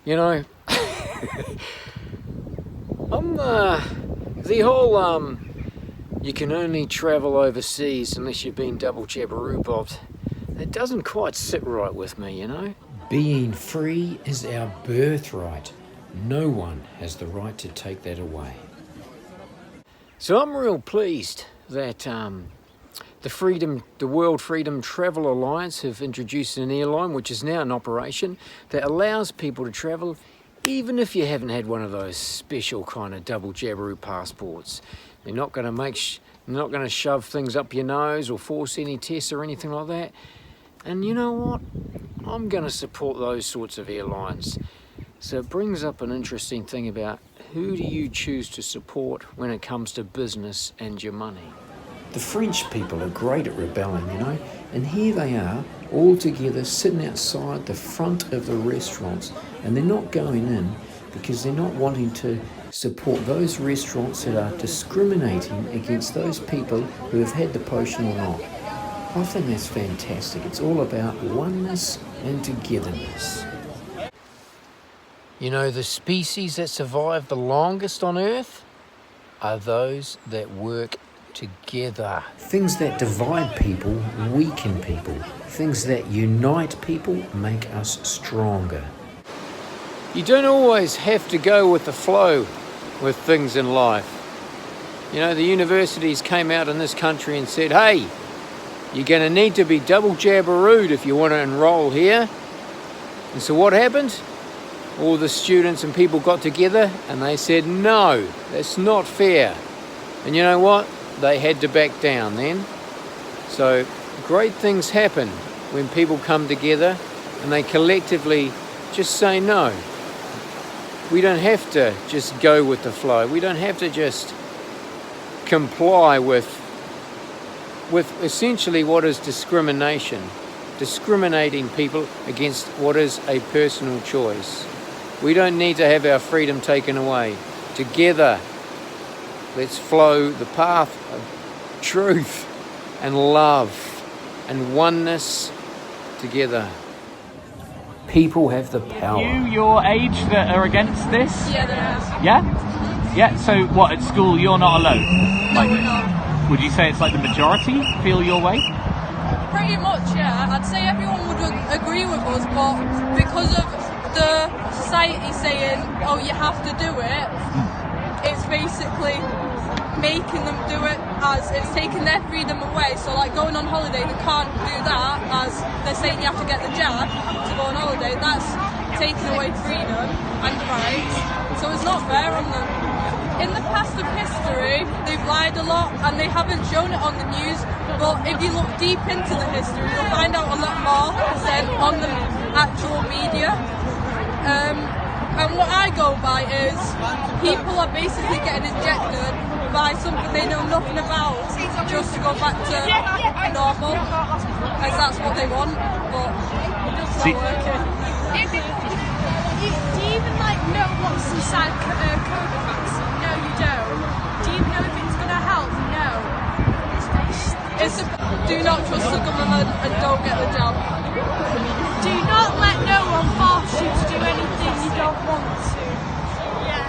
You know, I'm the whole you can only travel overseas unless you've been double jabberoo bobbed. It doesn't quite sit right with me, you know. Being free is our birthright. No one has the right to take that away. So I'm real pleased that the World Freedom Travel Alliance have introduced an airline which is now in operation that allows people to travel even if you haven't had one of those special kind of double jabberoo passports. They're not going to shove things up your nose or force any tests or anything like that. And you know what? I'm going to support those sorts of airlines. So it brings up an interesting thing about who do you choose to support when it comes to business and your money. The French people are great at rebelling, you know, and here they are all together sitting outside the front of the restaurants, and they're not going in because they're not wanting to support those restaurants that are discriminating against those people who have had the potion or not. I think that's fantastic. It's all about oneness and togetherness. You know, the species that survive the longest on Earth are those that work together. Things that divide people weaken people. Things that unite people make us stronger. You don't always have to go with the flow with things in life. You know, the universities came out in this country and said, hey, you're going to need to be double jabberooed if you want to enroll here. And so what happened? All the students and people got together and they said, no, that's not fair. And you know what? They had to back down then. So great things happen when people come together and they collectively just say no. We don't have to just go with the flow. We don't have to just comply with essentially what is discrimination, discriminating people against what is a personal choice. We don't need to have our freedom taken away. Together, let's flow the path of truth and love and oneness together. People have the power. You your age that are against this? Yeah, there is. Yeah? Yeah, so what, at school you're not alone? No, we're not. Would you say it's like the majority feel your way? Pretty much, yeah. I'd say everyone would agree with us, but because of the society saying, oh, you have to do it, it's basically making them do it as it's taking their freedom away. So like going on holiday, they can't do that as they're saying you have to get the jab to go on holiday. That's taking away freedom and rights. So it's not fair on them. In the past of history, they've lied a lot and they haven't shown it on the news, but if you look deep into the history, you'll find out a lot more than on the actual media. And what I go by is people are basically getting injected by something they know nothing about just to go back to normal, as that's what they want, but it's not working. Do you even know what's inside COVID vaccine? No, you don't. Do you know if it's going to help? No. Do not trust the government and don't get the jab. Do not let no one force you to do anything you don't want to. Yeah.